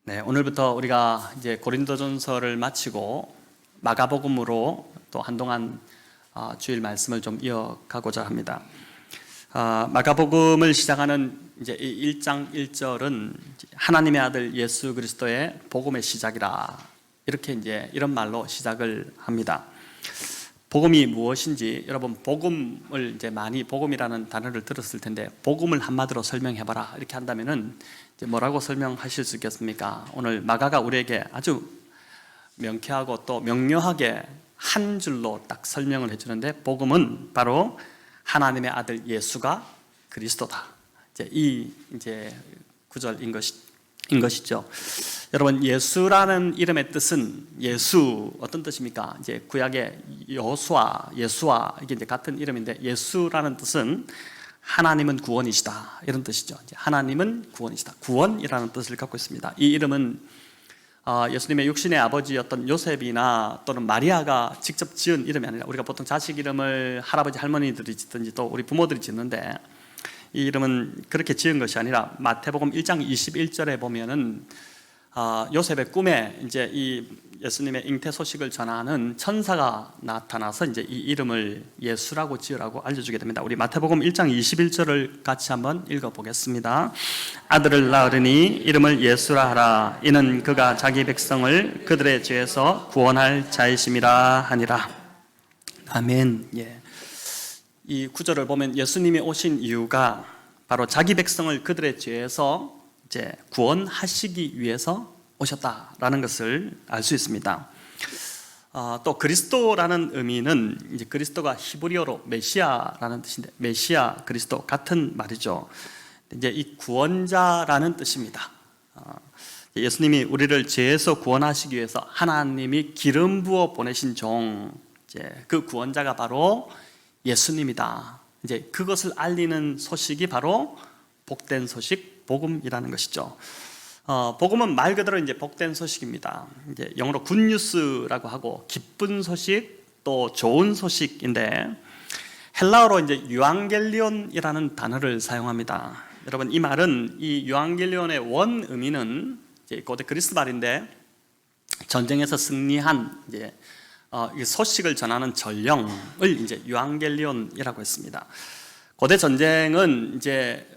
네, 오늘부터 우리가 이제 고린도전서를 마치고 마가복음으로 또 한동안 주일 말씀을 좀 이어가고자 합니다. 마가복음을 시작하는 이제 1장 1절은 하나님의 아들 예수 그리스도의 복음의 시작이라, 이렇게 이제 이런 말로 시작을 합니다. 복음이 무엇인지 여러분, 복음을 이제 많이 복음이라는 단어를 들었을 텐데, 복음을 한마디로 설명해봐라 이렇게 한다면은 이제 뭐라고 설명하실 수 있겠습니까? 오늘 마가가 우리에게 아주 명쾌하고 또 명료하게 한 줄로 딱 설명을 해주는데, 복음은 바로 하나님의 아들 예수가 그리스도다. 이제 구절인 것이죠. 여러분, 예수라는 이름의 뜻은, 예수 어떤 뜻입니까? 이제 구약의 여호수아, 예수와 이게 이제 같은 이름인데, 예수라는 뜻은 하나님은 구원이시다, 이런 뜻이죠. 이제 하나님은 구원이시다, 구원이라는 뜻을 갖고 있습니다. 이 이름은 예수님의 육신의 아버지였던 요셉이나 또는 마리아가 직접 지은 이름이 아니라, 우리가 보통 자식 이름을 할아버지 할머니들이 짓든지 또 우리 부모들이 짓는데, 이 이름은 그렇게 지은 것이 아니라 마태복음 1장 21절에 보면은 요셉의 꿈에 이제 이 예수님의 잉태 소식을 전하는 천사가 나타나서 이제 이 이름을 예수라고 지으라고 알려주게 됩니다. 우리 마태복음 1장 21절을 같이 한번 읽어보겠습니다. 아들을 낳으리니 이름을 예수라 하라. 이는 그가 자기 백성을 그들의 죄에서 구원할 자이심이라 하니라. 아멘. 예. 이 구절을 보면 예수님이 오신 이유가 바로 자기 백성을 그들의 죄에서 이제 구원하시기 위해서 오셨다라는 것을 알 수 있습니다. 또 그리스도라는 의미는, 이제 그리스도가 히브리어로 메시아라는 뜻인데, 메시아, 그리스도 같은 말이죠. 이제 이 구원자라는 뜻입니다. 예수님이 우리를 죄에서 구원하시기 위해서 하나님이 기름 부어 보내신 종, 이제 그 구원자가 바로 예수님이다. 이제 그것을 알리는 소식이 바로 복된 소식, 복음이라는 것이죠. 복음은 말 그대로 이제 복된 소식입니다. 이제 영어로 굿뉴스라고 하고, 기쁜 소식, 또 좋은 소식인데, 헬라어로 이제 유앙겔리온이라는 단어를 사용합니다. 여러분, 이 말은, 이 유앙겔리온의 원 의미는 이제 고대 그리스 말인데, 전쟁에서 승리한 이제 소식을 전하는 전령을 이제 유앙겔리온이라고 했습니다. 고대 전쟁은 이제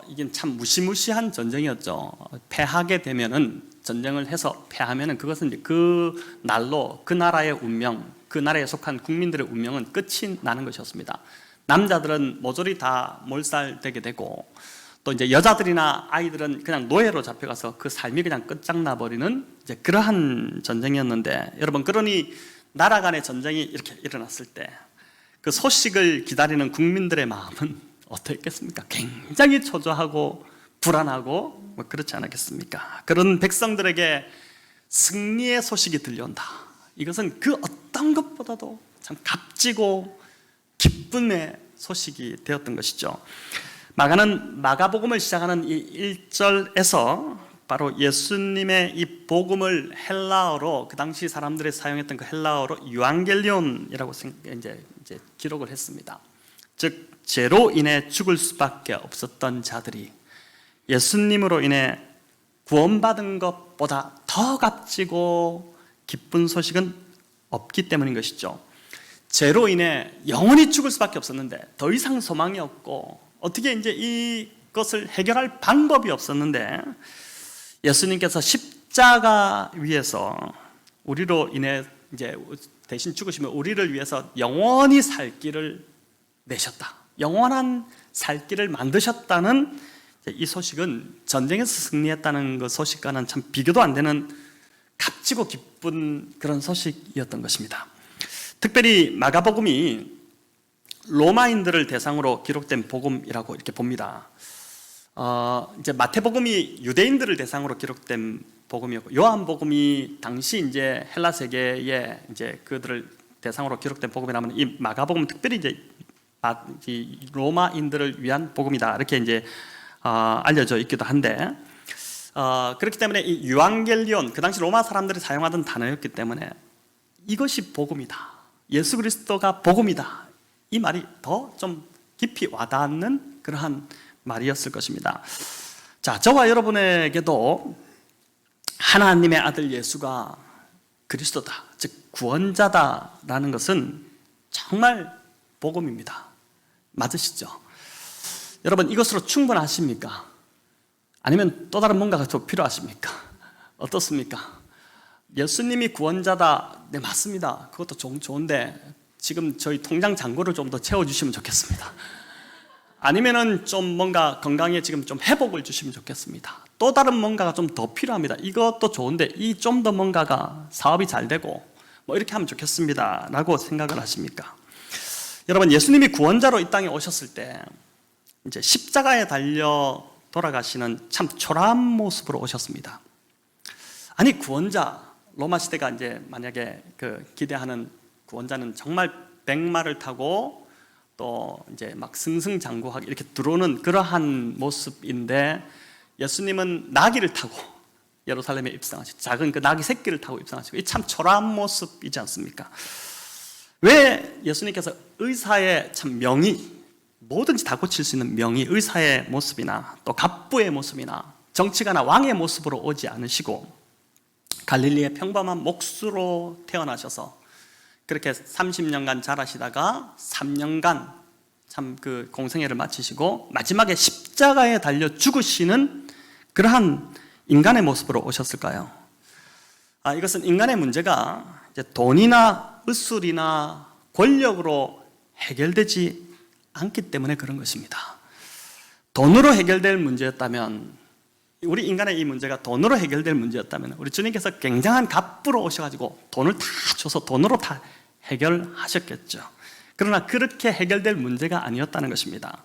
이게 참 무시무시한 전쟁이었죠. 패하게 되면은, 전쟁을 해서 패하면은 그것은 이제 그 날로 그 나라의 운명, 그 나라에 속한 국민들의 운명은 끝이 나는 것이었습니다. 남자들은 모조리 다 몰살되게 되고, 또 이제 여자들이나 아이들은 그냥 노예로 잡혀가서 그 삶이 그냥 끝장나버리는 이제 그러한 전쟁이었는데, 여러분, 그러니 나라 간의 전쟁이 이렇게 일어났을 때 그 소식을 기다리는 국민들의 마음은 어떻겠습니까? 굉장히 초조하고 불안하고 그렇지 않았겠습니까? 그런 백성들에게 승리의 소식이 들려온다. 이것은 그 어떤 것보다도 참 값지고 기쁨의 소식이 되었던 것이죠. 마가는 마가복음을 시작하는 이 1절에서 바로 예수님의 이 복음을 헬라어로, 그 당시 사람들이 사용했던 그 헬라어로 유앙겔리온이라고 이제 기록을 했습니다. 즉, 죄로 인해 죽을 수밖에 없었던 자들이 예수님으로 인해 구원받은 것보다 더 값지고 기쁜 소식은 없기 때문인 것이죠. 죄로 인해 영원히 죽을 수밖에 없었는데, 더 이상 소망이 없고 어떻게 이제 이것을 해결할 방법이 없었는데, 예수님께서 십자가 위에서 우리로 인해 이제 대신 죽으시면 우리를 위해서 영원히 살 길을 내셨다, 영원한 살 길을 만드셨다는 이 소식은 전쟁에서 승리했다는 그 소식과는 참 비교도 안 되는 값지고 기쁜 그런 소식이었던 것입니다. 특별히 마가복음이 로마인들을 대상으로 기록된 복음이라고 이렇게 봅니다. 이제 마태복음이 유대인들을 대상으로 기록된 복음이었고, 요한복음이 당시 이제 헬라 세계에 이제 그들을 대상으로 기록된 복음이라면, 이 마가복음은 특별히 이제 로마인들을 위한 복음이다, 이렇게 이제 알려져 있기도 한데, 그렇기 때문에 이 유앙겔리온, 그 당시 로마 사람들이 사용하던 단어였기 때문에 이것이 복음이다, 예수 그리스도가 복음이다, 이 말이 더 좀 깊이 와닿는 그러한 말이었을 것입니다. 자, 저와 여러분에게도 하나님의 아들 예수가 그리스도다, 즉 구원자다라는 것은 정말 복음입니다. 맞으시죠? 여러분, 이것으로 충분하십니까? 아니면 또 다른 뭔가가 더 필요하십니까? 어떻습니까? 예수님이 구원자다, 네, 맞습니다. 그것도 좋은데 지금 저희 통장 잔고를 좀 더 채워주시면 좋겠습니다. 아니면은 좀 뭔가 건강에 지금 좀 회복을 주시면 좋겠습니다. 또 다른 뭔가가 좀 더 필요합니다. 이것도 좋은데 이 좀 더 뭔가가 사업이 잘 되고 뭐 이렇게 하면 좋겠습니다 라고 생각을 하십니까? 여러분, 예수님이 구원자로 이 땅에 오셨을 때 이제 십자가에 달려 돌아가시는 참 초라한 모습으로 오셨습니다. 아니, 구원자, 로마 시대가 이제 만약에 그 기대하는 구원자는 정말 백마를 타고 또 이제 막 승승장구하게 이렇게 들어오는 그러한 모습인데, 예수님은 나귀를 타고 예루살렘에 입성하시고 작은 그 나귀 새끼를 타고 입성하시고, 이 참 초라한 모습이지 않습니까? 왜 예수님께서 의사의 참 명의, 뭐든지 다 고칠 수 있는 명의, 의사의 모습이나 또 갑부의 모습이나 정치가나 왕의 모습으로 오지 않으시고 갈릴리의 평범한 목수로 태어나셔서 그렇게 30년간 자라시다가 3년간 참 그 공생애를 마치시고 마지막에 십자가에 달려 죽으시는 그러한 인간의 모습으로 오셨을까요? 이것은 인간의 문제가 이제 돈이나 의술이나 권력으로 해결되지 않기 때문에 그런 것입니다. 돈으로 해결될 문제였다면, 우리 인간의 이 문제가 돈으로 해결될 문제였다면 우리 주님께서 굉장한 갑부로 오셔가지고 돈을 다 줘서 돈으로 다 해결하셨겠죠. 그러나 그렇게 해결될 문제가 아니었다는 것입니다.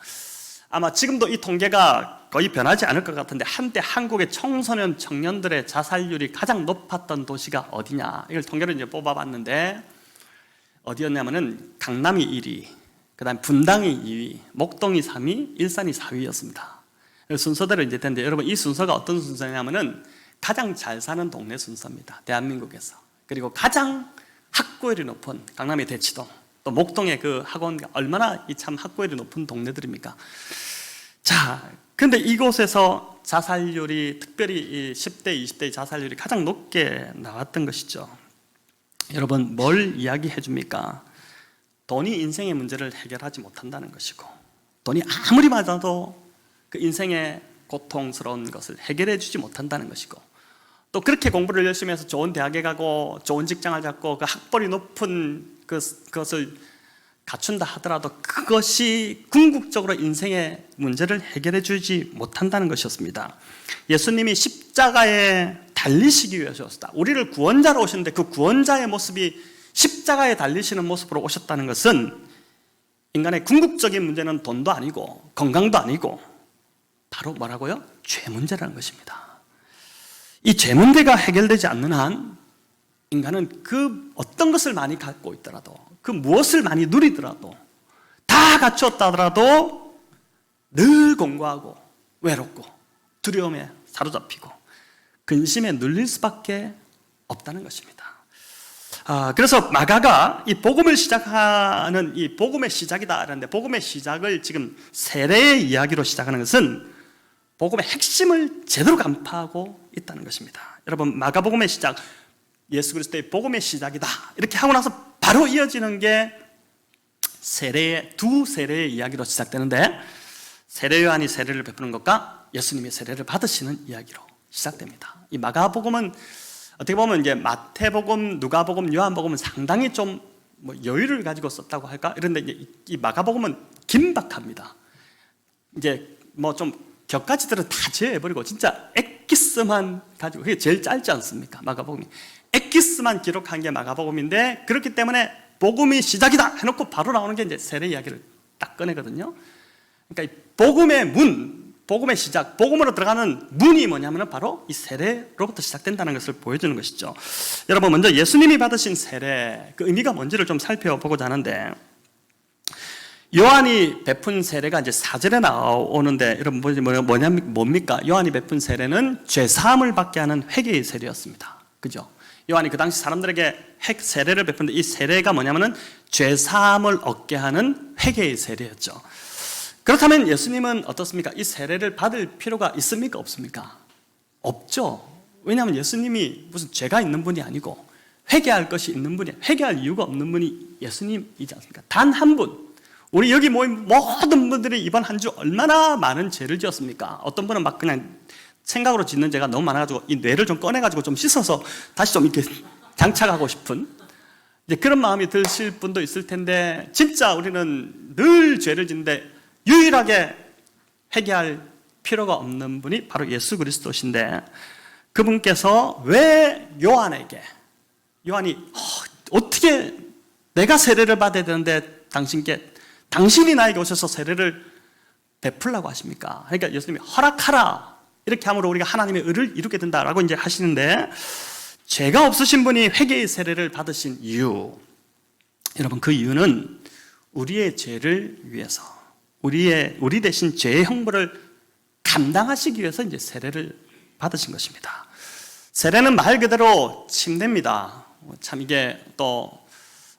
아마 지금도 이 통계가 거의 변하지 않을 것 같은데, 한때 한국의 청소년 청년들의 자살률이 가장 높았던 도시가 어디냐, 이걸 통계로 이제 뽑아봤는데 어디였냐면은 강남이 1위, 그 다음에 분당이 2위, 목동이 3위, 일산이 4위였습니다. 순서대로 이제 됐는데, 여러분, 이 순서가 어떤 순서냐면은 가장 잘 사는 동네 순서입니다. 대한민국에서. 그리고 가장 학구열이 높은 강남의 대치동, 또 목동의 그 학원, 얼마나 이 참 학구열이 높은 동네들입니까? 자, 근데 이곳에서 자살률이, 특별히 이 10대, 20대의 자살률이 가장 높게 나왔던 것이죠. 여러분, 뭘 이야기해 줍니까? 돈이 인생의 문제를 해결하지 못한다는 것이고, 돈이 아무리 많아도 그 인생의 고통스러운 것을 해결해 주지 못한다는 것이고, 또 그렇게 공부를 열심히 해서 좋은 대학에 가고 좋은 직장을 잡고 그 학벌이 높은 그것을 갖춘다 하더라도 그것이 궁극적으로 인생의 문제를 해결해 주지 못한다는 것이었습니다. 예수님이 십자가에 달리시기 위해서 오셨다. 우리를 구원자로 오셨는데 그 구원자의 모습이 십자가에 달리시는 모습으로 오셨다는 것은 인간의 궁극적인 문제는 돈도 아니고 건강도 아니고 바로 뭐라고요? 죄 문제라는 것입니다. 이 죄 문제가 해결되지 않는 한 인간은 그 어떤 것을 많이 갖고 있더라도, 그 무엇을 많이 누리더라도, 다 갖추었다 하더라도 늘 공고하고 외롭고 두려움에 사로잡히고 근심에 눌릴 수밖에 없다는 것입니다. 그래서 마가가 이 복음을 시작하는 이 복음의 시작이다 하는데, 복음의 시작을 지금 세례의 이야기로 시작하는 것은 복음의 핵심을 제대로 간파하고 있다는 것입니다. 여러분, 마가복음의 시작, 예수 그리스도의 복음의 시작이다 이렇게 하고 나서 바로 이어지는 게 두 세례의 이야기로 시작되는데, 세례 요한이 세례를 베푸는 것과 예수님이 세례를 받으시는 이야기로 시작됩니다. 이 마가복음은 어떻게 보면 이제 마태복음, 누가복음, 요한복음은 상당히 좀 뭐 여유를 가지고 썼다고 할까? 이런데 이제 이 마가복음은 긴박합니다. 이제 뭐 좀 격가지들은 다 제외해버리고 진짜 엑기스만 가지고, 그게 제일 짧지 않습니까? 마가복음이 엑기스만 기록한 게 마가복음인데, 그렇기 때문에 복음이 시작이다 해놓고 바로 나오는 게 이제 세례 이야기를 딱 꺼내거든요. 그러니까 이 복음의 문, 복음의 시작, 복음으로 들어가는 문이 뭐냐면 바로 이 세례로부터 시작된다는 것을 보여주는 것이죠. 여러분, 먼저 예수님이 받으신 세례, 그 의미가 뭔지를 좀 살펴보고자 하는데, 요한이 베푼 세례가 이제 4절에 나오는데, 여러분 뭡니까? 요한이 베푼 세례는 죄사함을 받게 하는 회개의 세례였습니다. 그죠? 요한이 그 당시 사람들에게 세례를 베푼데, 이 세례가 뭐냐면은 죄사함을 얻게 하는 회개의 세례였죠. 그렇다면 예수님은 어떻습니까? 이 세례를 받을 필요가 있습니까? 없습니까? 없죠. 왜냐하면 예수님이 무슨 죄가 있는 분이 아니고 회개할 것이 있는 분이, 회개할 이유가 없는 분이 예수님이지 않습니까? 단 한 분. 우리 여기 모인 모든 분들이 이번 한 주 얼마나 많은 죄를 지었습니까? 어떤 분은 막 그냥 생각으로 짓는 죄가 너무 많아가지고 이 뇌를 좀 꺼내가지고 좀 씻어서 다시 좀 이렇게 장착하고 싶은 이제 그런 마음이 드실 분도 있을 텐데, 진짜 우리는 늘 죄를 짓는데 유일하게 회개할 필요가 없는 분이 바로 예수 그리스도신데, 그분께서 왜 요한이 어떻게 내가 세례를 받아야 되는데 당신이 나에게 오셔서 세례를 베풀라고 하십니까? 그러니까 예수님이 허락하라, 이렇게 함으로 우리가 하나님의 의를 이루게 된다라고 이제 하시는데, 죄가 없으신 분이 회개의 세례를 받으신 이유, 여러분 그 이유는 우리의 죄를 위해서, 우리 대신 죄의 형벌을 감당하시기 위해서 이제 세례를 받으신 것입니다. 세례는 말 그대로 침례입니다. 참 이게 또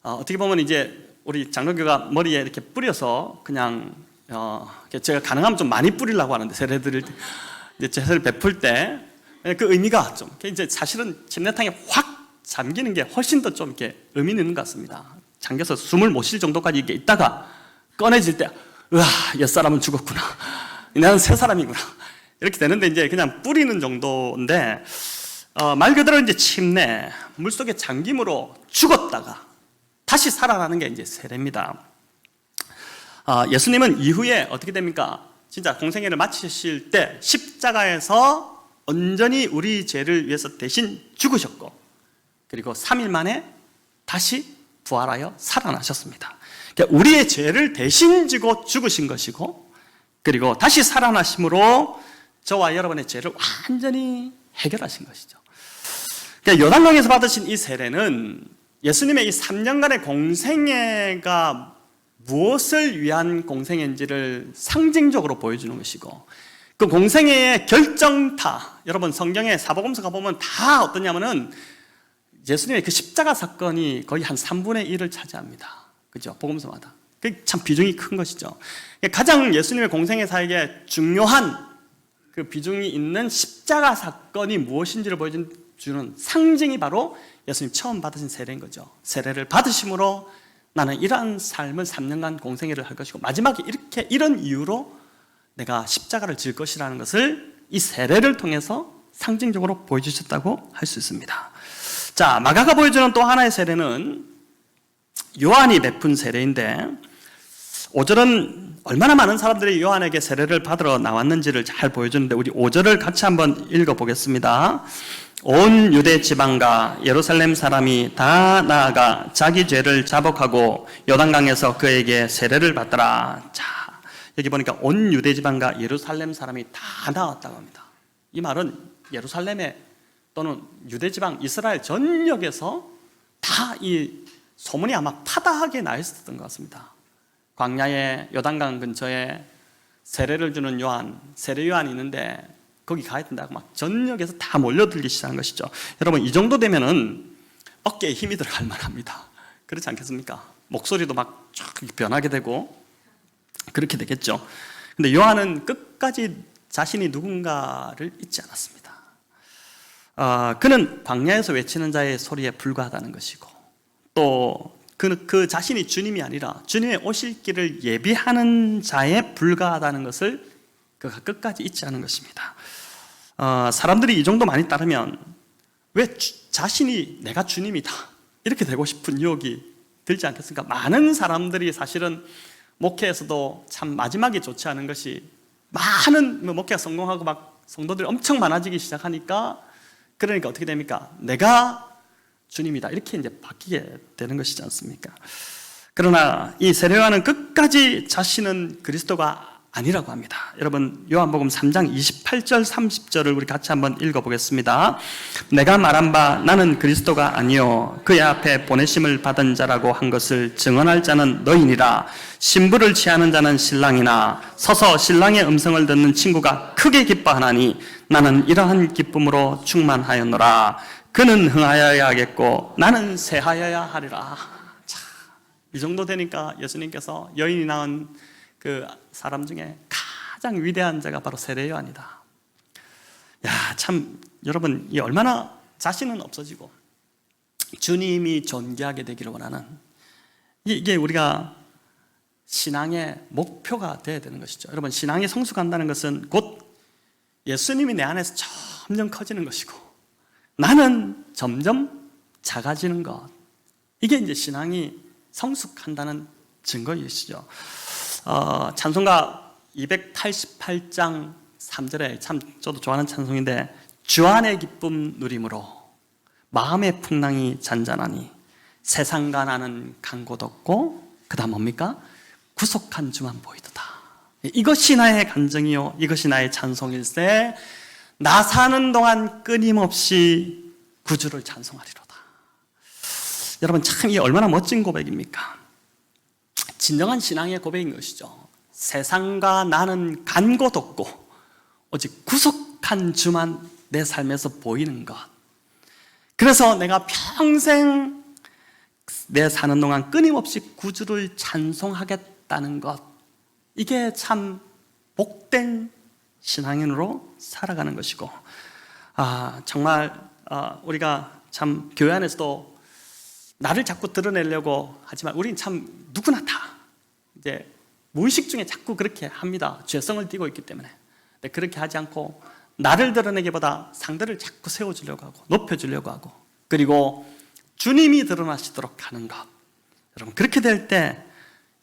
어떻게 보면 이제 우리 장로교가 머리에 이렇게 뿌려서 그냥 제가 가능하면 좀 많이 뿌리려고 하는데, 세례 베풀 때 그 의미가 좀 이제 사실은 침례탕에 확 잠기는 게 훨씬 더 좀 이렇게 의미는 있는 것 같습니다. 잠겨서 숨을 못 쉴 정도까지 이게 있다가 꺼내질 때, 으아, 옛사람은 죽었구나, 나는 새 사람이구나, 이렇게 되는데 이제 그냥 뿌리는 정도인데, 말 그대로 이제 침례, 물속에 잠김으로 죽었다가 다시 살아나는 게 이제 세례입니다. 예수님은 이후에 어떻게 됩니까? 진짜 공생애를 마치실 때 십자가에서 온전히 우리 죄를 위해서 대신 죽으셨고, 그리고 3일 만에 다시 부활하여 살아나셨습니다. 그러니까 우리의 죄를 대신 지고 죽으신 것이고, 그리고 다시 살아나심으로 저와 여러분의 죄를 완전히 해결하신 것이죠. 그러니까 요단강에서 받으신 이 세례는 예수님의 이 3년간의 공생애가 무엇을 위한 공생애인지를 상징적으로 보여주는 것이고, 그 공생애의 결정타, 여러분 성경에 사복음서 가보면 다 어떠냐면은 예수님의 그 십자가 사건이 거의 한 3분의 1을 차지합니다. 그죠? 복음서마다. 그게 참 비중이 큰 것이죠. 가장 예수님의 공생애 사역에 중요한 그 비중이 있는 십자가 사건이 무엇인지를 보여주는 상징이 바로 예수님 처음 받으신 세례인 거죠. 세례를 받으심으로 나는 이러한 삶을 3년간 공생애를 할 것이고, 마지막에 이런 이유로 내가 십자가를 질 것이라는 것을 이 세례를 통해서 상징적으로 보여주셨다고 할 수 있습니다. 자, 마가가 보여주는 또 하나의 세례는 요한이 베푼 세례인데, 5절은 얼마나 많은 사람들이 요한에게 세례를 받으러 나왔는지를 잘 보여주는데, 우리 5절을 같이 한번 읽어보겠습니다. 온 유대 지방과 예루살렘 사람이 다 나아가 자기 죄를 자복하고 요단강에서 그에게 세례를 받더라. 자, 여기 보니까 온 유대 지방과 예루살렘 사람이 다 나왔다고 합니다. 이 말은 예루살렘에 또는 유대 지방 이스라엘 전역에서 다 이 소문이 아마 파다하게 나 있었던 것 같습니다. 광야의 요단강 근처에 세례를 주는 요한, 세례 요한이 있는데 거기 가야 된다고 막 전역에서 다 몰려들기 시작한 것이죠. 여러분, 이 정도 되면은 어깨에 힘이 들어갈 만합니다. 그렇지 않겠습니까? 목소리도 막 쫙 변하게 되고 그렇게 되겠죠. 근데 요한은 끝까지 자신이 누군가를 잊지 않았습니다. 그는 광야에서 외치는 자의 소리에 불과하다는 것이고, 또 그 자신이 주님이 아니라 주님의 오실 길을 예비하는 자에 불과하다는 것을 그가 끝까지 잊지 않은 것입니다. 사람들이 이 정도 많이 따르면 왜 자신이 내가 주님이다 이렇게 되고 싶은 유혹이 들지 않겠습니까? 많은 사람들이 사실은 목회에서도 참 마지막이 좋지 않은 것이, 많은 목회가 성공하고 막 성도들이 엄청 많아지기 시작하니까, 그러니까 어떻게 됩니까? 내가 주님이다 이렇게 이제 바뀌게 되는 것이지 않습니까? 그러나 이 세례요한은 끝까지 자신은 그리스도가 아니라고 합니다. 여러분, 요한복음 3장 28절 30절을 우리 같이 한번 읽어보겠습니다. 내가 말한 바 나는 그리스도가 아니요 그의 앞에 보내심을 받은 자라고 한 것을 증언할 자는 너희니라. 신부를 취하는 자는 신랑이나 서서 신랑의 음성을 듣는 친구가 크게 기뻐하나니 나는 이러한 기쁨으로 충만하였노라. 그는 흥하여야 하겠고 나는 쇠하여야 하리라. 자, 이 정도 되니까 예수님께서 여인이 낳은 그 사람 중에 가장 위대한 자가 바로 세례 요한이다. 야, 참 여러분, 이 얼마나 자신은 없어지고 주님이 존귀하게 되기를 원하는, 이게 우리가 신앙의 목표가 되어야 되는 것이죠. 여러분, 신앙이 성숙한다는 것은 곧 예수님이 내 안에서 점점 커지는 것이고 나는 점점 작아지는 것, 이게 이제 신앙이 성숙한다는 증거이시죠. 찬송가 288장 3절에 참 저도 좋아하는 찬송인데, 주 안의 기쁨 누림으로 마음의 풍랑이 잔잔하니 세상과 나는 간 곳 없고, 그 다음 뭡니까? 구속한 주만 보이도다. 이것이 나의 간증이요, 이것이 나의 찬송일세. 나 사는 동안 끊임없이 구주를 찬송하리로다. 여러분, 참 이 얼마나 멋진 고백입니까? 진정한 신앙의 고백인 것이죠. 세상과 나는 간 곳 없고 오직 구속한 주만 내 삶에서 보이는 것. 그래서 내가 평생 내 사는 동안 끊임없이 구주를 찬송하겠다는 것, 이게 참 복된 신앙인으로 살아가는 것이고, 정말 우리가 참 교회 안에서도 나를 자꾸 드러내려고 하지만 우리는 참 누구나 다 이제 무의식 중에 자꾸 그렇게 합니다. 죄성을 띠고 있기 때문에. 근데 그렇게 하지 않고 나를 드러내기보다 상대를 자꾸 세워주려고 하고 높여주려고 하고, 그리고 주님이 드러나시도록 하는 것. 여러분, 그렇게 될 때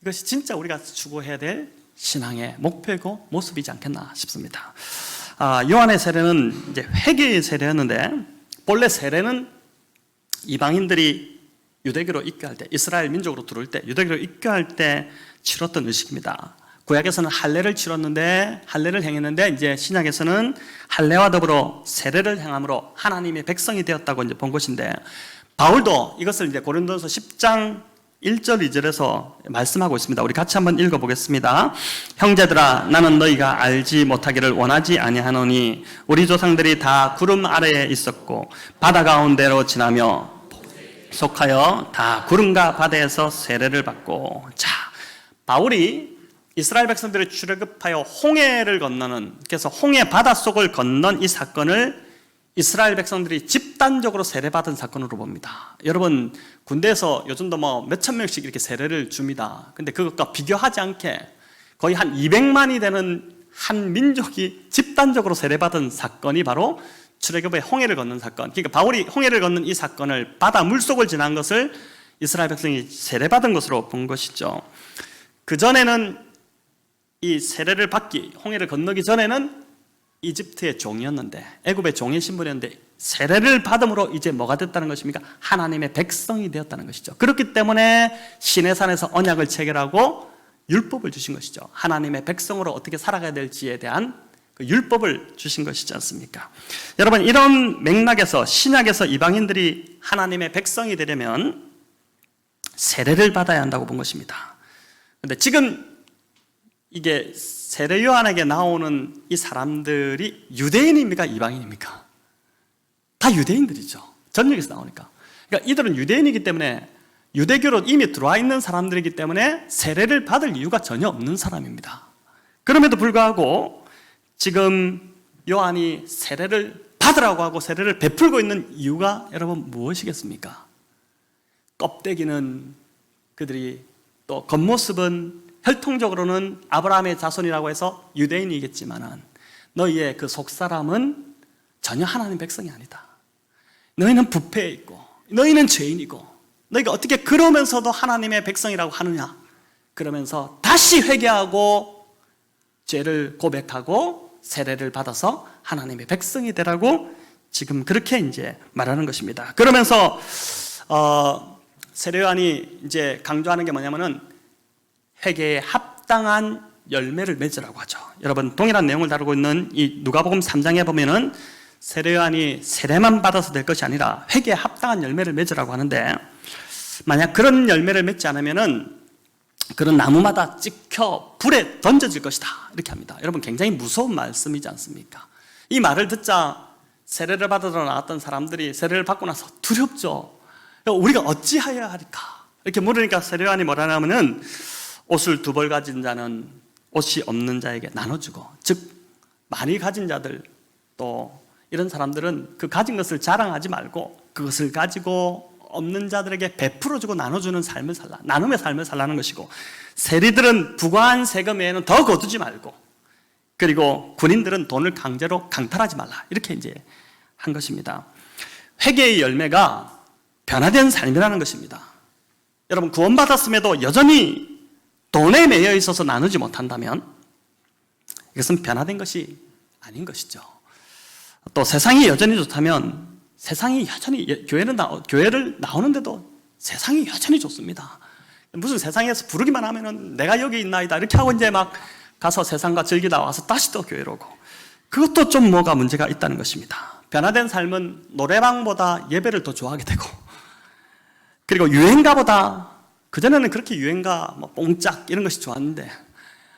이것이 진짜 우리가 추구해야 될 신앙의 목표이고 모습이지 않겠나 싶습니다. 요한의 세례는 이제 회개의 세례였는데, 본래 세례는 이방인들이 유대교로 입교할 때, 이스라엘 민족으로 들어올 때, 유대교로 입교할 때 치렀던 의식입니다. 구약에서는 할례를 치렀는데, 할례를 행했는데, 이제 신약에서는 할례와 더불어 세례를 행함으로 하나님의 백성이 되었다고 이제 본 것인데, 바울도 이것을 이제 고린도서 10장 1절 2절에서 말씀하고 있습니다. 우리 같이 한번 읽어보겠습니다. 형제들아, 나는 너희가 알지 못하기를 원하지 아니하노니 우리 조상들이 다 구름 아래에 있었고 바다 가운데로 지나며 속하여 다 구름과 바다에서 세례를 받고. 자, 바울이 이스라엘 백성들을 출애굽하여 홍해를 건너는, 그래서 홍해 바닷속을 건넌 이 사건을 이스라엘 백성들이 집단적으로 세례받은 사건으로 봅니다. 여러분, 군대에서 요즘도 뭐 몇천 명씩 이렇게 세례를 줍니다. 근데 그것과 비교하지 않게 거의 한 200만이 되는 한 민족이 집단적으로 세례받은 사건이 바로 출애굽의 홍해를 건넌 사건. 그러니까 바울이 홍해를 건넌 이 사건을, 바다 물속을 지난 것을 이스라엘 백성이 세례받은 것으로 본 것이죠. 그전에는 이 세례를 받기, 홍해를 건너기 전에는 이집트의 종이었는데, 애굽의 종의 신분이었는데, 세례를 받음으로 이제 뭐가 됐다는 것입니까? 하나님의 백성이 되었다는 것이죠. 그렇기 때문에 시내산에서 언약을 체결하고 율법을 주신 것이죠. 하나님의 백성으로 어떻게 살아가야 될지에 대한 그 율법을 주신 것이지 않습니까? 여러분, 이런 맥락에서 신약에서 이방인들이 하나님의 백성이 되려면 세례를 받아야 한다고 본 것입니다. 그런데 지금 이게 세례 요한에게 나오는 이 사람들이 유대인입니까? 이방인입니까? 다 유대인들이죠. 전역에서 나오니까. 그러니까 이들은 유대인이기 때문에, 유대교로 이미 들어와 있는 사람들이기 때문에 세례를 받을 이유가 전혀 없는 사람입니다. 그럼에도 불구하고 지금 요한이 세례를 받으라고 하고 세례를 베풀고 있는 이유가 여러분 무엇이겠습니까? 껍데기는 그들이, 또 겉모습은 혈통적으로는 아브라함의 자손이라고 해서 유대인이겠지만은 너희의 그 속사람은 전혀 하나님 백성이 아니다. 너희는 부패해 있고 너희는 죄인이고 너희가 어떻게 그러면서도 하나님의 백성이라고 하느냐. 그러면서 다시 회개하고 죄를 고백하고 세례를 받아서 하나님의 백성이 되라고 지금 그렇게 이제 말하는 것입니다. 그러면서 세례 요한이 이제 강조하는 게 뭐냐면은 회개에 합당한 열매를 맺으라고 하죠. 여러분, 동일한 내용을 다루고 있는 이 누가복음 3장에 보면은 세례 요한이 세례만 받아서 될 것이 아니라 회개에 합당한 열매를 맺으라고 하는데, 만약 그런 열매를 맺지 않으면은 그런 나무마다 찍혀 불에 던져질 것이다, 이렇게 합니다. 여러분, 굉장히 무서운 말씀이지 않습니까? 이 말을 듣자 세례를 받으러 나왔던 사람들이 세례를 받고 나서 두렵죠. 우리가 어찌하여야 할까? 이렇게 물으니까 세례 요한이 뭐라냐면은, 옷을 두 벌 가진 자는 옷이 없는 자에게 나눠주고, 즉 많이 가진 자들, 또 이런 사람들은 그 가진 것을 자랑하지 말고 그것을 가지고 없는 자들에게 베풀어주고 나눠주는 삶을 살라, 나눔의 삶을 살라는 것이고, 세리들은 부과한 세금 외에는 더 거두지 말고, 그리고 군인들은 돈을 강제로 강탈하지 말라, 이렇게 이제 한 것입니다. 회개의 열매가 변화된 삶이라는 것입니다. 여러분, 구원받았음에도 여전히 돈에 매여 있어서 나누지 못한다면 이것은 변화된 것이 아닌 것이죠. 또 세상이 여전히 좋다면, 세상이 여전히, 교회를 나오는데도 세상이 여전히 좋습니다. 무슨 세상에서 부르기만 하면은 내가 여기 있나이다 이렇게 하고 이제 막 가서 세상과 즐기다 와서 다시 또 교회로 오고, 그것도 좀 뭐가 문제가 있다는 것입니다. 변화된 삶은 노래방보다 예배를 더 좋아하게 되고, 그리고 유행가보다, 그전에는 그렇게 유행가, 뭐 뽕짝 이런 것이 좋았는데,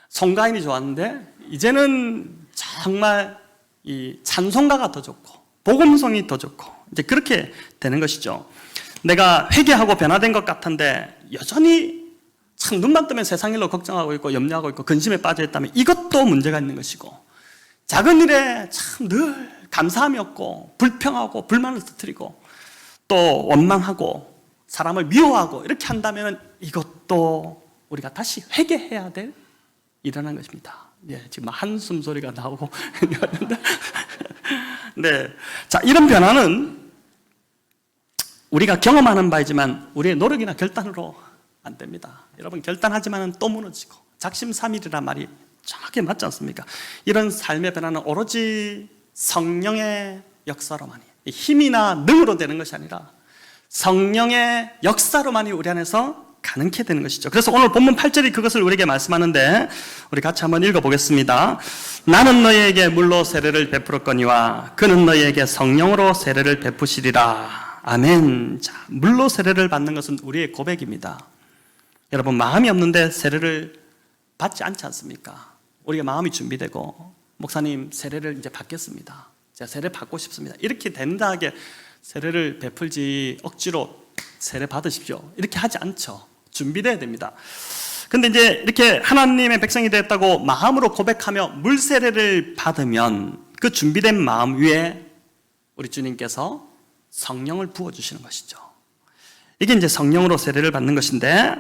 송가인이 좋았는데, 이제는 정말 이 찬송가가 더 좋고 복음송이 더 좋고, 이제 그렇게 되는 것이죠. 내가 회개하고 변화된 것 같은데 여전히 참 눈만 뜨면 세상 일로 걱정하고 있고 염려하고 있고 근심에 빠져 있다면 이것도 문제가 있는 것이고, 작은 일에 참 늘 감사함이 없고 불평하고 불만을 터뜨리고 또 원망하고 사람을 미워하고 이렇게 한다면 이것도 우리가 다시 회개해야 될 일이라는 것입니다. 예, 지금 한숨 소리가 나오고 네, 자, 이런 변화는 우리가 경험하는 바이지만 우리의 노력이나 결단으로 안 됩니다. 여러분, 결단하지만은 또 무너지고 작심삼일이란 말이 정확히 맞지 않습니까? 이런 삶의 변화는 오로지 성령의 역사로만이, 힘이나 능으로 되는 것이 아니라 성령의 역사로만이 우리 안에서 가능케 되는 것이죠. 그래서 오늘 본문 8절이 그것을 우리에게 말씀하는데, 우리 같이 한번 읽어보겠습니다. 나는 너희에게 물로 세례를 베풀었거니와 그는 너희에게 성령으로 세례를 베푸시리라. 아멘. 자, 물로 세례를 받는 것은 우리의 고백입니다. 여러분, 마음이 없는데 세례를 받지 않지 않습니까? 우리가 마음이 준비되고, 목사님 세례를 이제 받겠습니다, 제가 세례 받고 싶습니다, 이렇게 된다하게 세례를 베풀지 억지로 세례 받으십시오 이렇게 하지 않죠. 준비돼야 됩니다. 근데 이제 이렇게 하나님의 백성이 되었다고 마음으로 고백하며 물 세례를 받으면 그 준비된 마음 위에 우리 주님께서 성령을 부어주시는 것이죠. 이게 이제 성령으로 세례를 받는 것인데,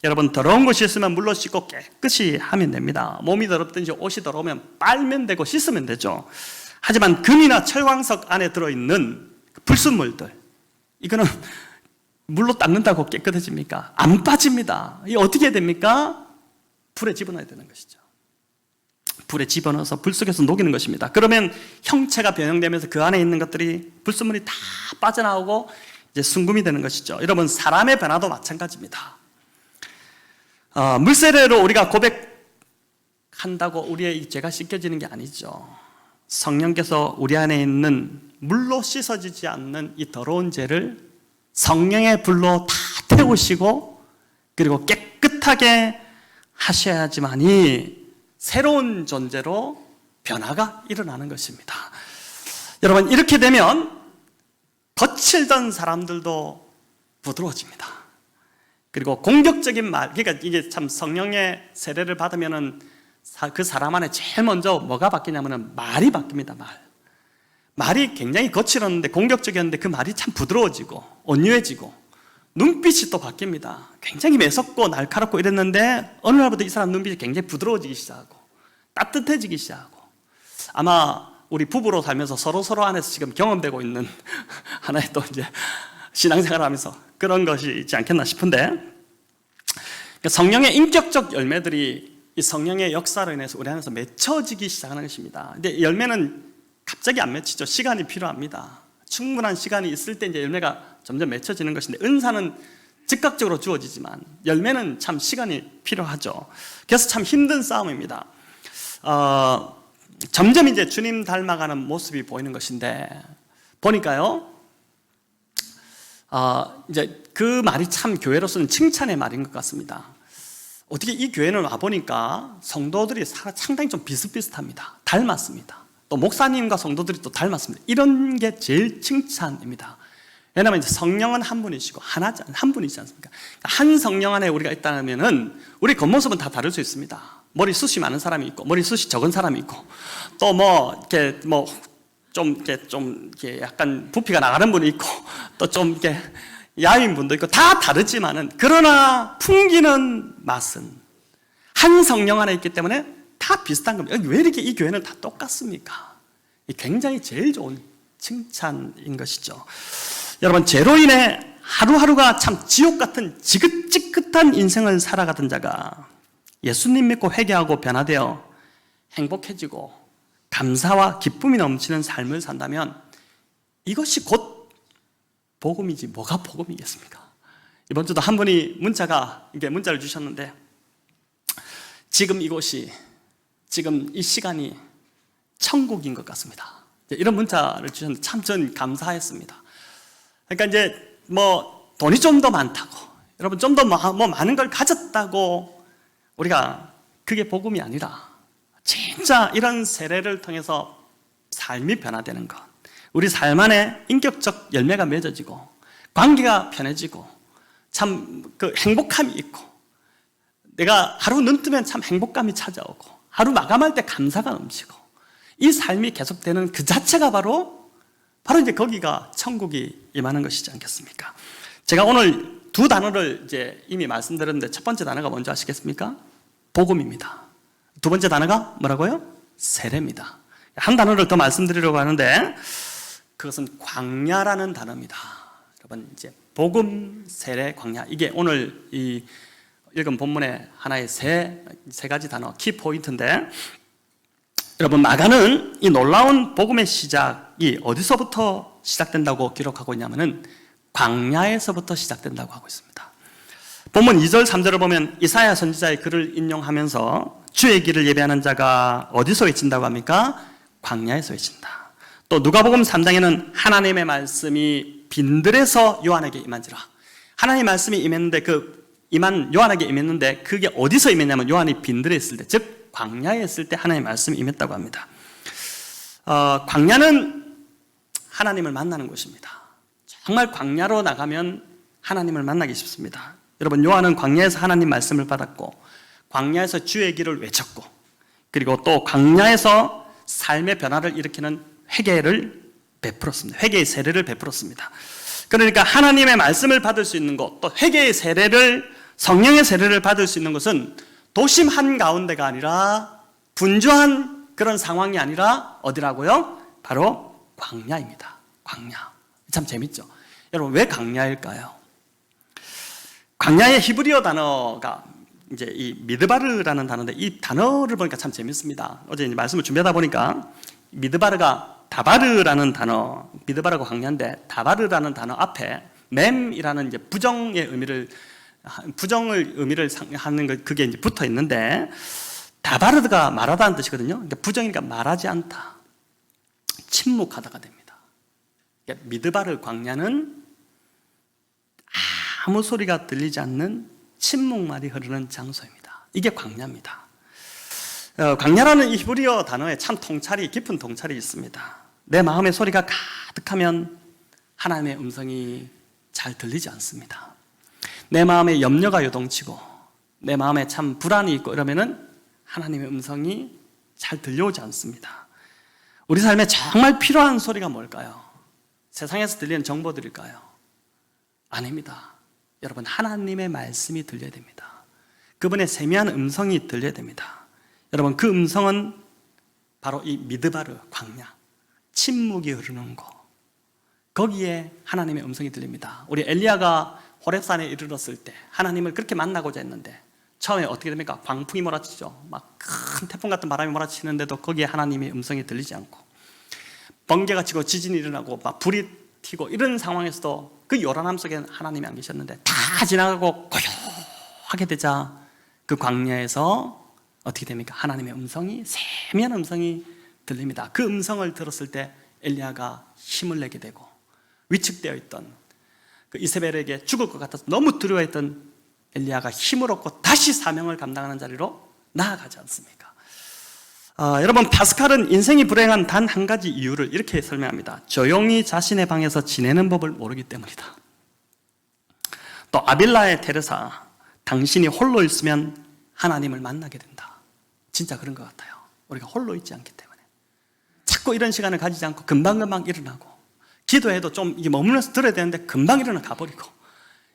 여러분, 더러운 것이 있으면 물로 씻고 깨끗이 하면 됩니다. 몸이 더럽든지 옷이 더러우면 빨면 되고 씻으면 되죠. 하지만 금이나 철광석 안에 들어있는 불순물들, 이거는 물로 닦는다고 깨끗해집니까? 안 빠집니다. 이게 어떻게 됩니까? 불에 집어넣어야 되는 것이죠. 불에 집어넣어서 불 속에서 녹이는 것입니다. 그러면 형체가 변형되면서 그 안에 있는 것들이, 불순물이 다 빠져나오고 이제 순금이 되는 것이죠. 여러분, 사람의 변화도 마찬가지입니다. 물세례로 우리가 고백한다고 우리의 죄가 씻겨지는 게 아니죠. 성령께서 우리 안에 있는 물로 씻어지지 않는 이 더러운 죄를 성령의 불로 다 태우시고, 그리고 깨끗하게 하셔야지만이 새로운 존재로 변화가 일어나는 것입니다. 여러분, 이렇게 되면 거칠던 사람들도 부드러워집니다. 그리고 공격적인 말, 그러니까 이게 참 성령의 세례를 받으면은 그 사람 안에 제일 먼저 뭐가 바뀌냐면은 말이 바뀝니다. 말이 굉장히 거칠었는데 공격적이었는데 그 말이 참 부드러워지고 온유해지고, 눈빛이 또 바뀝니다. 굉장히 매섭고 날카롭고 이랬는데 어느 날부터 이 사람 눈빛이 굉장히 부드러워지기 시작하고 따뜻해지기 시작하고, 아마 우리 부부로 살면서 서로 안에서 지금 경험되고 있는 하나의 또 이제 신앙생활을 하면서 그런 것이 있지 않겠나 싶은데, 성령의 인격적 열매들이 이 성령의 역사로 인해서 우리 안에서 맺혀지기 시작하는 것입니다. 근데 열매는 갑자기 안 맺히죠. 시간이 필요합니다. 충분한 시간이 있을 때 이제 열매가 점점 맺혀지는 것인데, 은사는 즉각적으로 주어지지만 열매는 참 시간이 필요하죠. 그래서 참 힘든 싸움입니다. 점점 이제 주님 닮아가는 모습이 보이는 것인데, 보니까요, 이제 그 말이 참 교회로서는 칭찬의 말인 것 같습니다. 어떻게 이 교회는 와보니까 성도들이 상당히 좀 비슷비슷합니다. 닮았습니다. 또 목사님과 성도들이 또 닮았습니다. 이런 게 제일 칭찬입니다. 왜냐하면 이제 성령은 한 분이시고 한 분이지 않습니까? 한 성령 안에 우리가 있다면은 우리 겉모습은 다 다를 수 있습니다. 머리 숱이 많은 사람이 있고 머리 숱이 적은 사람이 있고 또 뭐 이렇게 뭐 좀 이렇게 약간 부피가 나가는 분이 있고 또 좀 이렇게 야윈 분도 있고 다 다르지만은 그러나 풍기는 맛은 한 성령 안에 있기 때문에 다 비슷한 겁니다. 왜 이렇게 이 교회는 다 똑같습니까? 굉장히 제일 좋은 칭찬인 것이죠. 여러분, 죄로 인해 하루하루가 참 지옥 같은 지긋지긋한 인생을 살아가던 자가 예수님 믿고 회개하고 변화되어 행복해지고 감사와 기쁨이 넘치는 삶을 산다면 이것이 곧 복음이지 뭐가 복음이겠습니까? 이번 주도 한 분이 문자를 주셨는데 지금 이곳이 지금 이 시간이 천국인 것 같습니다. 이런 문자를 주셨는데 참 전 감사했습니다. 그러니까 이제 뭐 돈이 좀 더 많다고 여러분 좀 더 뭐 많은 걸 가졌다고 우리가 그게 복음이 아니라 진짜 이런 세례를 통해서 삶이 변화되는 것, 우리 삶 안에 인격적 열매가 맺어지고 관계가 편해지고 참 그 행복함이 있고 내가 하루 눈 뜨면 참 행복감이 찾아오고 하루 마감할 때 감사가 넘치고 이 삶이 계속되는 그 자체가 바로 이제 거기가 천국이 임하는 것이지 않겠습니까? 제가 오늘 두 단어를 이제 이미 말씀드렸는데 첫 번째 단어가 뭔지 아시겠습니까? 복음입니다. 두 번째 단어가 뭐라고요? 세례입니다. 한 단어를 더 말씀드리려고 하는데 그것은 광야라는 단어입니다. 여러분 이제 복음, 세례, 광야 이게 오늘 이 읽은 본문의 하나의 세 가지 단어 키 포인트인데 여러분 마가는 이 놀라운 복음의 시작이 어디서부터 시작된다고 기록하고 있냐면은 광야에서부터 시작된다고 하고 있습니다. 본문 2절 3절을 보면 이사야 선지자의 글을 인용하면서 주의 길을 예배하는 자가 어디서 외친다고 합니까? 광야에서 외친다. 또 누가복음 3장에는 하나님의 말씀이 빈들에서 요한에게 임한지라. 하나님의 말씀이 임했는데 임한 요한에게 임했는데 그게 어디서 임했냐면 요한이 빈들에 있을 때, 즉 광야에 있을 때 하나님의 말씀이 임했다고 합니다. 광야는 하나님을 만나는 곳입니다. 정말 광야로 나가면 하나님을 만나기 쉽습니다. 여러분 요한은 광야에서 하나님 말씀을 받았고 광야에서 주의 길을 외쳤고 그리고 또 광야에서 삶의 변화를 일으키는 회개를 베풀었습니다. 회개의 세례를 베풀었습니다. 그러니까 하나님의 말씀을 받을 수 있는 곳, 또 회개의 세례를 성령의 세례를 받을 수 있는 것은 도심 한가운데가 아니라 분주한 그런 상황이 아니라 어디라고요? 바로 광야입니다. 광야. 참 재밌죠? 여러분 왜 광야일까요? 광야의 히브리어 단어가 이제 이 미드바르라는 단어인데 이 단어를 보니까 참 재밌습니다. 어제 이제 말씀을 준비하다 보니까 미드바르가 다바르라는 단어, 미드바르가 광야인데 다바르라는 단어 앞에 맴이라는 이제 부정을 의미를 하는 거 그게 이제 붙어 있는데 다바르가 말하다는 뜻이거든요. 그러니까 부정이니까 말하지 않다, 침묵하다가 됩니다. 그러니까 미드바르 광야는 아무 소리가 들리지 않는 침묵만이 흐르는 장소입니다. 이게 광야입니다. 광야라는 이 히브리어 단어에 참 깊은 통찰이 있습니다. 내 마음의 소리가 가득하면 하나님의 음성이 잘 들리지 않습니다. 내 마음에 염려가 요동치고 내 마음에 참 불안이 있고 이러면은 하나님의 음성이 잘 들려오지 않습니다. 우리 삶에 정말 필요한 소리가 뭘까요? 세상에서 들리는 정보들일까요? 아닙니다. 여러분 하나님의 말씀이 들려야 됩니다. 그분의 세미한 음성이 들려야 됩니다. 여러분 그 음성은 바로 이 미드바르 광야, 침묵이 흐르는 곳, 거기에 하나님의 음성이 들립니다. 우리 엘리야가 호렙산에 이르렀을 때 하나님을 그렇게 만나고자 했는데 처음에 어떻게 됩니까? 광풍이 몰아치죠. 막 큰 태풍 같은 바람이 몰아치는데도 거기에 하나님의 음성이 들리지 않고 번개가 치고 지진이 일어나고 막 불이 튀고 이런 상황에서도 그 요란함 속에 하나님이 안 계셨는데 다 지나가고 고요하게 되자 그 광야에서 어떻게 됩니까? 하나님의 음성이 세미한 음성이 들립니다. 그 음성을 들었을 때 엘리야가 힘을 내게 되고 위축되어 있던 그 이세벨에게 죽을 것 같아서 너무 두려워했던 엘리야가 힘을 얻고 다시 사명을 감당하는 자리로 나아가지 않습니까? 여러분 파스칼은 인생이 불행한 단 한 가지 이유를 이렇게 설명합니다. 조용히 자신의 방에서 지내는 법을 모르기 때문이다. 또 아빌라의 테레사, 당신이 홀로 있으면 하나님을 만나게 된다. 진짜 그런 것 같아요. 우리가 홀로 있지 않기 때문에 자꾸 이런 시간을 가지지 않고 금방금방 일어나고, 기도해도 좀 이게 머물러서 들어야 되는데 금방 일어나 가버리고,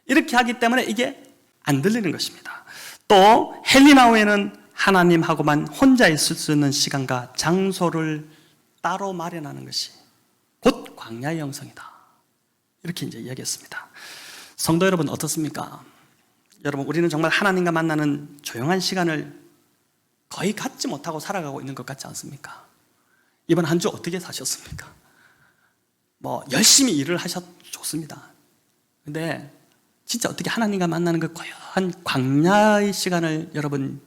이렇게 하기 때문에 이게 안 들리는 것입니다. 또 헬리나오에는 하나님하고만 혼자 있을 수 있는 시간과 장소를 따로 마련하는 것이 곧 광야의 영성이다, 이렇게 이제 이야기했습니다. 성도 여러분 어떻습니까? 여러분, 우리는 정말 하나님과 만나는 조용한 시간을 거의 갖지 못하고 살아가고 있는 것 같지 않습니까? 이번 한 주 어떻게 사셨습니까? 열심히 일을 하셔도 좋습니다. 근데 진짜 어떻게 하나님과 만나는 그 고요한 광야의 시간을 여러분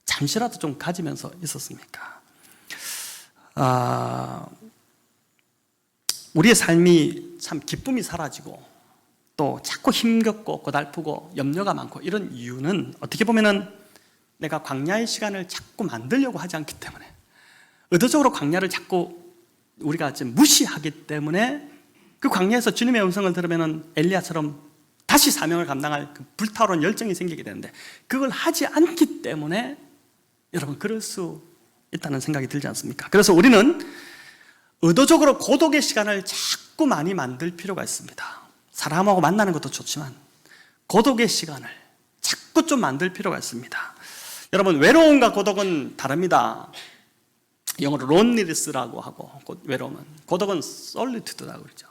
잠시라도 좀 가지면서 있었습니까? 우리의 삶이 참 기쁨이 사라지고 또 자꾸 힘겹고 고달프고 염려가 많고 이런 이유는 어떻게 보면은 내가 광야의 시간을 자꾸 만들려고 하지 않기 때문에, 의도적으로 광야를 자꾸 우리가 지금 무시하기 때문에 그 광야에서 주님의 음성을 들으면은 엘리야처럼 다시 사명을 감당할 그 불타오르는 열정이 생기게 되는데, 그걸 하지 않기 때문에 여러분 그럴 수 있다는 생각이 들지 않습니까? 그래서 우리는 의도적으로 고독의 시간을 자꾸 많이 만들 필요가 있습니다. 사람하고 만나는 것도 좋지만 고독의 시간을 자꾸 좀 만들 필요가 있습니다. 여러분, 외로움과 고독은 다릅니다. 영어로 loneliness라고 하고, 외로움은, 고독은 solitude라고 그러죠.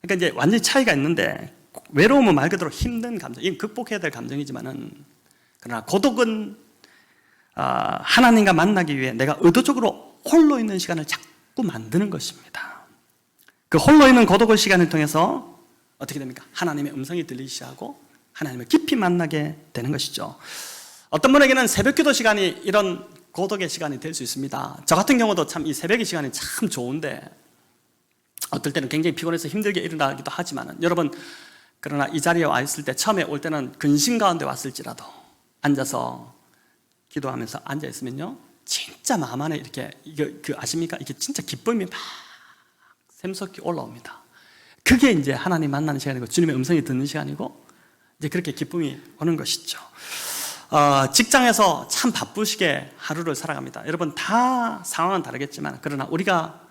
그러니까 이제 완전히 차이가 있는데, 외로움은 말 그대로 힘든 감정, 이건 극복해야 될 감정이지만은, 그러나 고독은 하나님과 만나기 위해 내가 의도적으로 홀로 있는 시간을 자꾸 만드는 것입니다. 그 홀로 있는 고독의 시간을 통해서 어떻게 됩니까? 하나님의 음성이 들리기 시작하고 하나님을 깊이 만나게 되는 것이죠. 어떤 분에게는 새벽기도 시간이 이런 고독의 시간이 될 수 있습니다. 저 같은 경우도 참 이 새벽의 시간이 참 좋은데, 어떨 때는 굉장히 피곤해서 힘들게 일어나기도 하지만은, 여러분, 그러나 이 자리에 와 있을 때, 처음에 올 때는 근심 가운데 왔을지라도 앉아서 기도하면서 앉아 있으면요, 진짜 마음 안에 이렇게, 아십니까? 이게 진짜 기쁨이 막 샘솟게 올라옵니다. 그게 이제 하나님 만나는 시간이고 주님의 음성이 듣는 시간이고, 이제 그렇게 기쁨이 오는 것이죠. 직장에서 참 바쁘시게 하루를 살아갑니다. 여러분, 다 상황은 다르겠지만, 그러나 우리가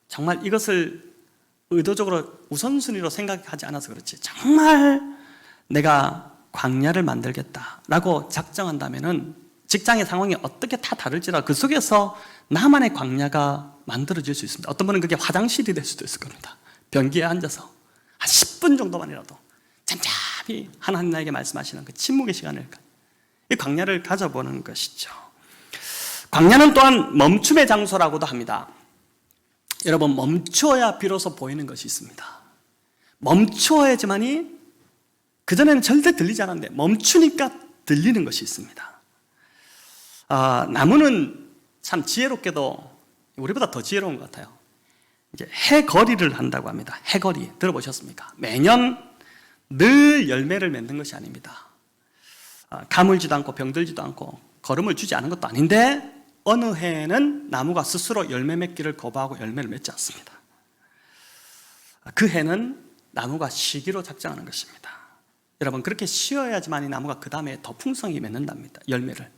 정말 이것을 의도적으로 우선순위로 생각하지 않아서 그렇지, 정말 내가 광야를 만들겠다라고 작정한다면은 직장의 상황이 어떻게 다 다를지라도 그 속에서 나만의 광야가 만들어질 수 있습니다. 어떤 분은 그게 화장실이 될 수도 있을 겁니다. 변기에 앉아서 한 10분 정도만이라도 잠잠히 하나님 나에게 말씀하시는 그 침묵의 시간을, 이 광야를 가져보는 것이죠. 광야는 또한 멈춤의 장소라고도 합니다. 여러분, 멈추어야 비로소 보이는 것이 있습니다. 멈추어야지만이, 그전에는 절대 들리지 않았는데 멈추니까 들리는 것이 있습니다. 나무는 참 지혜롭게도 우리보다 더 지혜로운 것 같아요. 이제 해거리를 한다고 합니다. 해거리 들어보셨습니까? 매년 늘 열매를 맺는 것이 아닙니다. 가물지도 않고 병들지도 않고 거름을 주지 않은 것도 아닌데, 어느 해에는 나무가 스스로 열매 맺기를 거부하고 열매를 맺지 않습니다. 그 해는 나무가 쉬기로 작정하는 것입니다. 여러분, 그렇게 쉬어야지만 이 나무가 그 다음에 더 풍성히 맺는답니다. 열매를.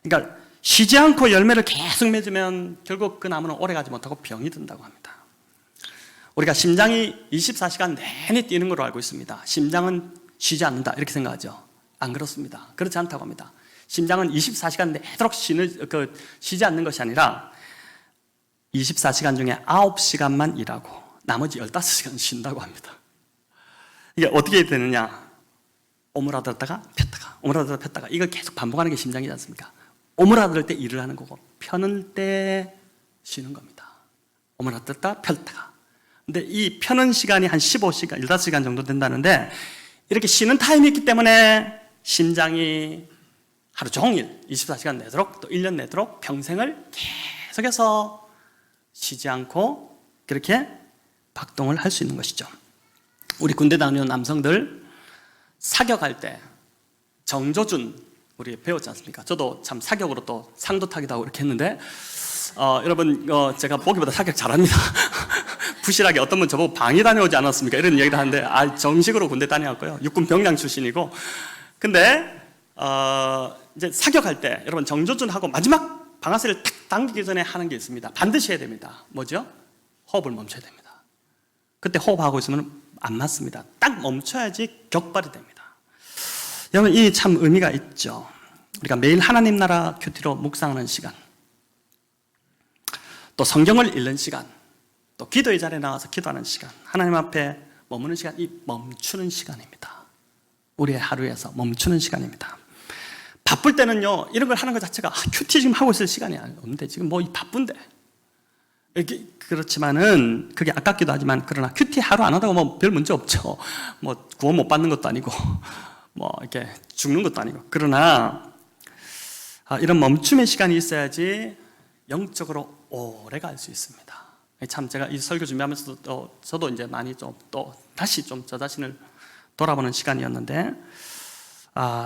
그러니까 쉬지 않고 열매를 계속 맺으면 결국 그 나무는 오래가지 못하고 병이 든다고 합니다. 우리가 심장이 24시간 내내 뛰는 걸로 알고 있습니다. 심장은 쉬지 않는다 이렇게 생각하죠. 안 그렇습니다. 그렇지 않다고 합니다. 심장은 24시간 내도록 쉬지 않는 것이 아니라 24시간 중에 9시간만 일하고 나머지 15시간 쉰다고 합니다. 이게 어떻게 되느냐? 오므라들었다가 폈다가, 오므라들었다가 폈다가, 이걸 계속 반복하는 게 심장이지 않습니까? 오므라들 때 일을 하는 거고, 펴는 때 쉬는 겁니다. 오므라들었다가 폈다가. 근데 이 펴는 시간이 한 15시간, 15시간 정도 된다는데, 이렇게 쉬는 타임이 있기 때문에 심장이 하루 종일 24시간 내도록, 또 1년 내도록 평생을 계속해서 쉬지 않고 그렇게 박동을 할 수 있는 것이죠. 우리 군대 다니는 남성들 사격할 때 정조준 우리 배웠지 않습니까? 저도 참 사격으로 또 상도 타기도 하고 이렇게 했는데, 여러분, 제가 보기보다 사격 잘합니다. 부실하게 어떤 분 저보고 방위 다녀오지 않았습니까? 이런 얘기를 하는데, 정식으로 군대 다녀왔고요. 육군 병장 출신이고. 근데, 이제 사격할 때, 여러분, 정조준하고 마지막 방아쇠를 탁 당기기 전에 하는 게 있습니다. 반드시 해야 됩니다. 뭐죠? 호흡을 멈춰야 됩니다. 그때 호흡하고 있으면 안 맞습니다. 딱 멈춰야지 격발이 됩니다. 여러분, 이 참 의미가 있죠. 우리가 매일 하나님 나라 큐티로 묵상하는 시간, 또 성경을 읽는 시간, 또 기도의 자리에 나와서 기도하는 시간, 하나님 앞에 머무는 시간, 이 멈추는 시간입니다. 우리의 하루에서 멈추는 시간입니다. 바쁠 때는요, 이런 걸 하는 것 자체가 큐티 지금 하고 있을 시간이 없는데 지금 뭐 바쁜데, 그렇지만은 그게 아깝기도 하지만, 그러나 큐티 하루 안 하다가 뭐 별 문제 없죠. 뭐 구원 못 받는 것도 아니고 뭐 이렇게 죽는 것도 아니고. 그러나 이런 멈춤의 시간이 있어야지 영적으로 오래 갈 수 있습니다. 참 제가 이 설교 준비하면서도 저도 이제 많이 좀 또 다시 좀 저 자신을 돌아보는 시간이었는데,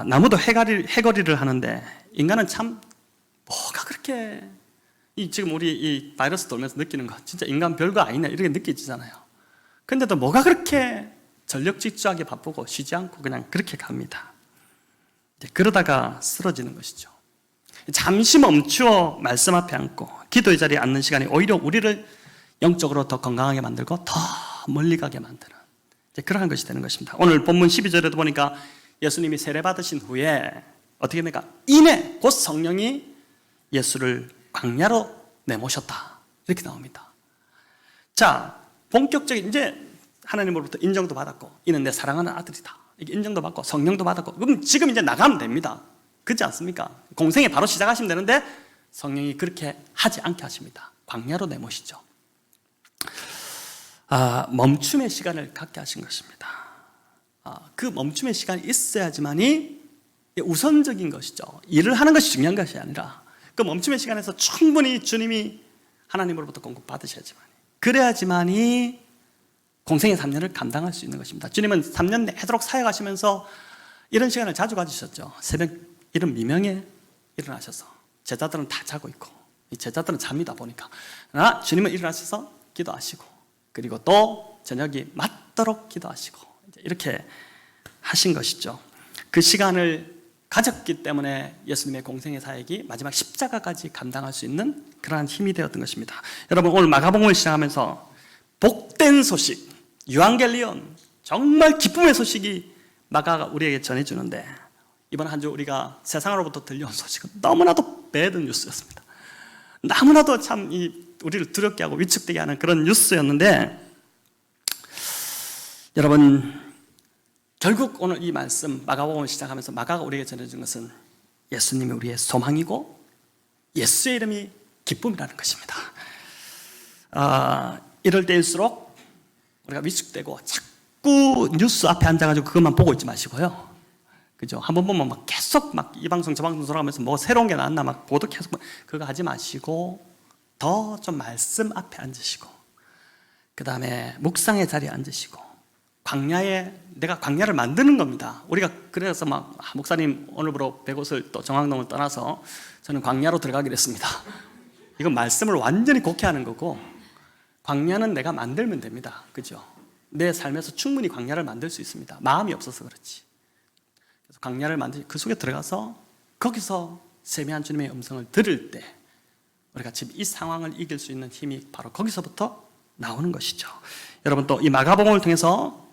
나무도 해거리를 하는데 인간은 참 뭐가 그렇게, 지금 우리 이 바이러스 돌면서 느끼는 거 진짜 인간 별거 아니네 이렇게 느껴지잖아요. 근데도 뭐가 그렇게 전력질주하게 바쁘고 쉬지 않고 그냥 그렇게 갑니다. 그러다가 쓰러지는 것이죠. 잠시 멈추어 말씀 앞에 앉고 기도의 자리에 앉는 시간이 오히려 우리를 영적으로 더 건강하게 만들고 더 멀리 가게 만드는 그러한 것이 되는 것입니다. 오늘 본문 12절에도 보니까 예수님이 세례 받으신 후에 어떻게 됩니까? 이내 곧 성령이 예수를 광야로 내모셨다 이렇게 나옵니다. 자, 본격적인 이제 하나님으로부터 인정도 받았고, 이는 내 사랑하는 아들이다 이게 인정도 받고 성령도 받았고, 그럼 지금 이제 나가면 됩니다. 그렇지 않습니까? 공생에 바로 시작하시면 되는데 성령이 그렇게 하지 않게 하십니다. 광야로 내모시죠. 멈춤의 시간을 갖게 하신 것입니다. 그 멈춤의 시간이 있어야지만이 우선적인 것이죠. 일을 하는 것이 중요한 것이 아니라 그 멈춤의 시간에서 충분히 주님이 하나님으로부터 공급 받으셔야지만, 그래야지만이 공생의 3년을 감당할 수 있는 것입니다. 주님은 3년 내도록 사역하시면서 이런 시간을 자주 가지셨죠. 새벽 이른 미명에 일어나셔서 제자들은 다 자고 있고, 이 제자들은 잠이다 보니까 주님은 일어나셔서 기도하시고, 그리고 또 저녁이 맞도록 기도하시고, 이렇게 하신 것이죠. 그 시간을 가졌기 때문에 예수님의 공생의 사역이 마지막 십자가까지 감당할 수 있는 그러한 힘이 되었던 것입니다. 여러분, 오늘 마가복음을 시작하면서 복된 소식, 유앙겔리온, 정말 기쁨의 소식이 마가가 우리에게 전해주는데, 이번 한 주 우리가 세상으로부터 들려온 소식은 너무나도 배드 뉴스였습니다. 너무나도 참 우리를 두렵게 하고 위축되게 하는 그런 뉴스였는데, 여러분, 결국 오늘 이 말씀 마가복음을 시작하면서 마가가 우리에게 전해준 것은 예수님이 우리의 소망이고 예수의 이름이 기쁨이라는 것입니다. 이럴 때일수록 우리가 위축되고 자꾸 뉴스 앞에 앉아가지고 그것만 보고 있지 마시고요. 그죠? 한번 보면 막 계속 막 이 방송 저 방송 돌아가면서 뭐 새로운 게 나왔나 막 보도 계속 그거 하지 마시고 더 좀 말씀 앞에 앉으시고, 그 다음에 묵상의 자리에 앉으시고, 광야에 내가 광야를 만드는 겁니다. 우리가 그래서 막 목사님 오늘부로 백옷을 또 정황동을 떠나서 저는 광야로 들어가기로 했습니다. 이건 말씀을 완전히 곡해하는 거고, 광야는 내가 만들면 됩니다. 그죠? 내 삶에서 충분히 광야를 만들 수 있습니다. 마음이 없어서 그렇지. 그래서 광야를 그 속에 들어가서 거기서 세미한 주님의 음성을 들을 때 우리가 지금 이 상황을 이길 수 있는 힘이 바로 거기서부터 나오는 것이죠. 여러분, 또 이 마가복음을 통해서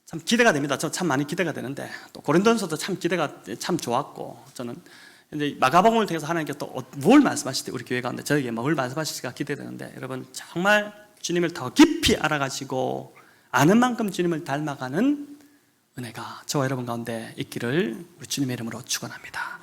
참 기대가 됩니다. 저 참 많이 기대가 되는데, 또 고린도전서도 참 기대가 참 좋았고, 저는 이제 마가복음을 통해서 하나님께 또 뭘 말씀하실지 우리 교회 가운데 저에게 뭘 말씀하실지가 기대되는데, 여러분 정말 주님을 더 깊이 알아가시고 아는 만큼 주님을 닮아가는 은혜가 저와 여러분 가운데 있기를 우리 주님의 이름으로 축원합니다.